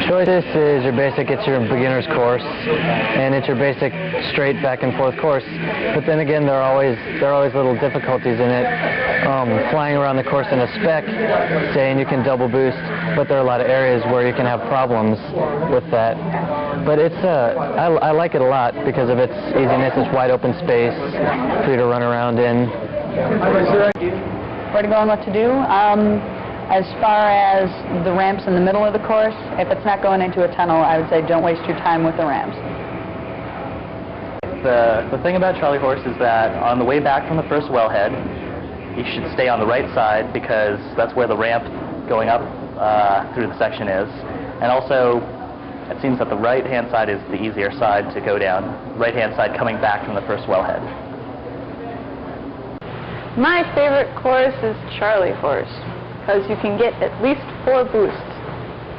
This is your basic, it's your beginner's course, and it's your basic straight back and forth course. But then again, there are always little difficulties in it. Flying around the course in a spec, saying you can double boost, but there are a lot of areas where you can have problems with that. But it's I like it a lot because of its easiness. It's wide open space for you to run around in. Where to go and what to do? As far as the ramps in the middle of the course, if it's not going into a tunnel, I would say don't waste your time with the ramps. The thing about Charlie Horse is that on the way back from the first wellhead, you should stay on the right side because that's where the ramp going up through the section is. And also, it seems that the right-hand side is the easier side to go down. Right-hand side coming back from the first wellhead. My favorite course is Charlie Horse, because you can get at least 4 boosts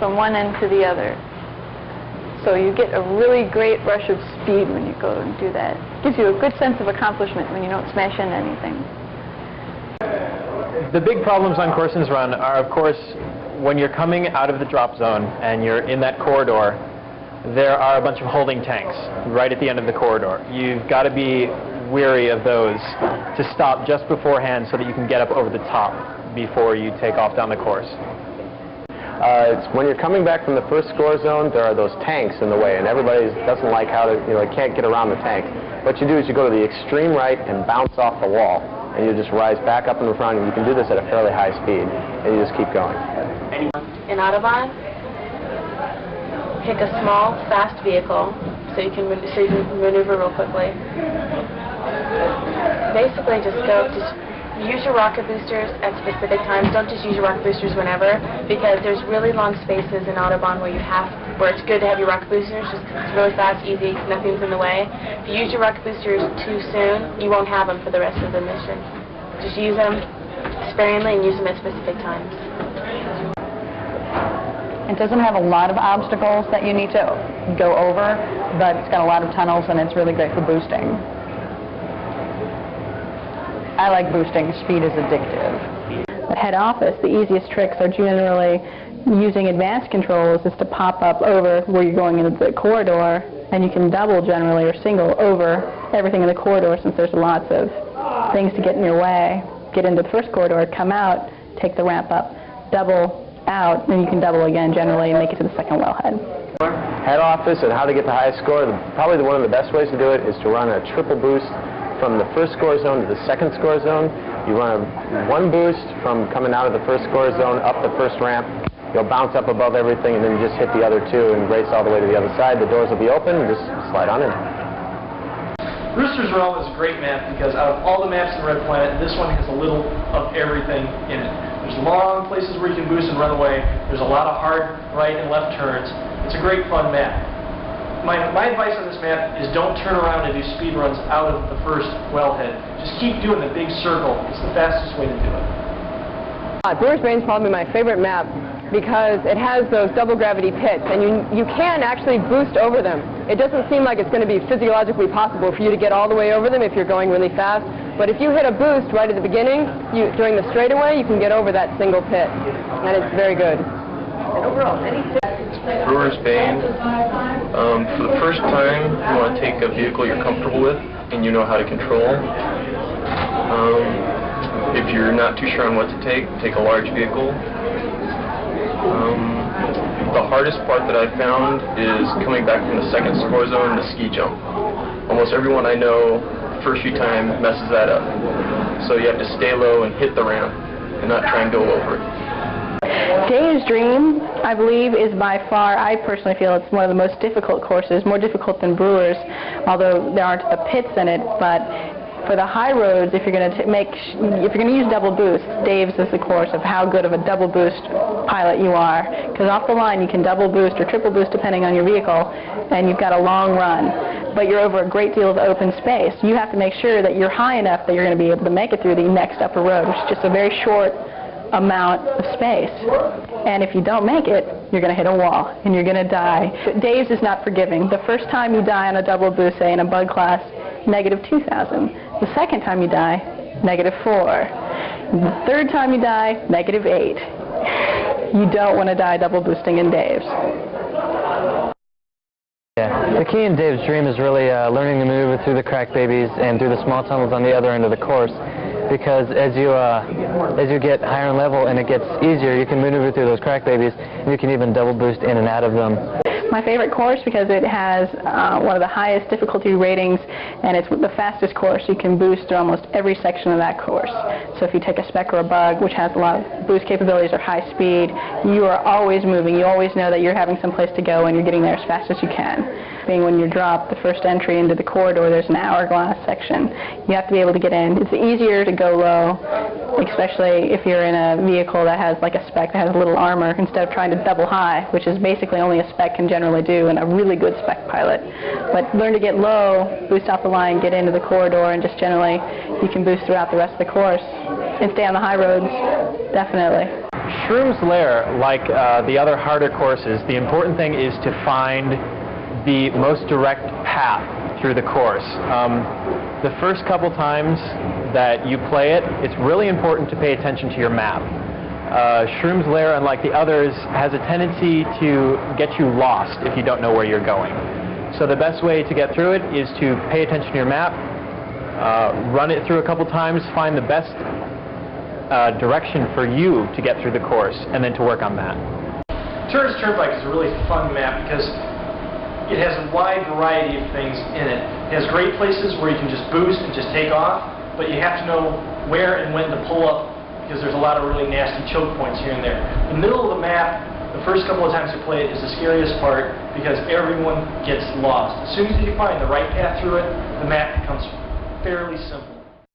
from one end to the other. So you get a really great rush of speed when you go and do that. It gives you a good sense of accomplishment when you don't smash into anything. The big problems on Corson's Run are, of course, when you're coming out of the drop zone and you're in that corridor, there are a bunch of holding tanks right at the end of the corridor. You've got to be wary of those to stop just beforehand so that you can get up over the top before you take off down the course. It's when you're coming back from the first score zone, there are those tanks in the way, and everybody doesn't like how to, they can't get around the tanks. What you do is you go to the extreme right and bounce off the wall, and you just rise back up in the front, and you can do this at a fairly high speed, and you just keep going. In Autobahn, pick a small, fast vehicle so you can maneuver real quickly. Basically, just use your rocket boosters at specific times. Don't just use your rocket boosters whenever, because there's really long spaces in Autobahn where it's good to have your rocket boosters just because it's really fast, easy, nothing's in the way. If you use your rocket boosters too soon, you won't have them for the rest of the mission. Just use them sparingly and use them at specific times. It doesn't have a lot of obstacles that you need to go over, but it's got a lot of tunnels and it's really great for boosting. I like boosting. Speed is addictive. The head office, the easiest tricks are generally using advanced controls is to pop up over where you're going into the corridor, and you can double generally or single over everything in the corridor since there's lots of things to get in your way. Get into the first corridor, come out, take the ramp up, double out, and you can double again generally and make it to the second wellhead. Head office and how to get the highest score, probably one of the best ways to do it is to run a triple boost from the first score zone to the second score zone. You run one boost from coming out of the first score zone up the first ramp. You'll bounce up above everything and then you just hit the other two and race all the way to the other side. The doors will be open and just slide on in. Rooster's Realm is a great map because out of all the maps in Red Planet, this one has a little of everything in it. There's long places where you can boost and run away. There's a lot of hard right and left turns. It's a great fun map. My advice on this map is don't turn around and do speed runs out of the first wellhead. Just keep doing the big circle. It's the fastest way to do it. Brewer's Bane is probably my favorite map because it has those double gravity pits, and you can actually boost over them. It doesn't seem like it's going to be physiologically possible for you to get all the way over them if you're going really fast, but if you hit a boost right at the beginning, during the straightaway, you can get over that single pit, and it's very good. And overall, Brewer's Bane, for the first time, you want to take a vehicle you're comfortable with and you know how to control. If you're not too sure on what to take a large vehicle. The hardest part that I found is coming back from the second score zone to ski jump. Almost everyone I know, the first few times, messes that up. So you have to stay low and hit the ramp and not try and go over it. Dave's Dream, I believe, is by far, I personally feel it's one of the most difficult courses, more difficult than Brewer's, although there aren't the pits in it. But for the high roads, if you're going to use double boost, Dave's is the course of how good of a double boost pilot you are. Because off the line, you can double boost or triple boost depending on your vehicle, and you've got a long run. But you're over a great deal of open space. You have to make sure that you're high enough that you're going to be able to make it through the next upper road, which is just a very short amount of space. And if you don't make it, you're going to hit a wall and you're going to die. But Dave's is not forgiving. The first time you die on a double boost, say in a bug class, -2,000. The second time you die, -4. The third time you die, -8. You don't want to die double boosting in Dave's. The key in Dave's dream is really learning to maneuver through the crack babies and through the small tunnels on the other end of the course, because as you get higher in level and it gets easier, you can maneuver through those crack babies, and you can even double boost in and out of them. My favorite course because it has one of the highest difficulty ratings, and it's the fastest course. You can boost through almost every section of that course. So if you take a spec or a bug, which has a lot of boost capabilities or high speed, you are always moving. You always know that you're having some place to go and you're getting there as fast as you can. Being when you drop the first entry into the corridor, there's an hourglass section. You have to be able to get in. It's easier to go low, especially if you're in a vehicle that has like a spec that has a little armor, instead of trying to double high, which is basically only a spec can generally do, and a really good spec pilot. But learn to get low, boost off the line, get into the corridor, and just generally you can boost throughout the rest of the course and stay on the high roads, definitely. Shroom's Lair, like the other harder courses, the important thing is to find the most direct path through the course. The first couple times that you play it, it's really important to pay attention to your map. Shroom's Lair, unlike the others, has a tendency to get you lost if you don't know where you're going. So the best way to get through it is to pay attention to your map, run it through a couple times, find the best direction for you to get through the course, and then to work on that. Tourist Turnpike is a really fun map because it has a wide variety of things in it. It has great places where you can just boost and just take off, but you have to know where and when to pull up because there's a lot of really nasty choke points here and there. The middle of the map, the first couple of times you play it, is the scariest part because everyone gets lost. As soon as you find the right path through it, the map becomes fairly simple.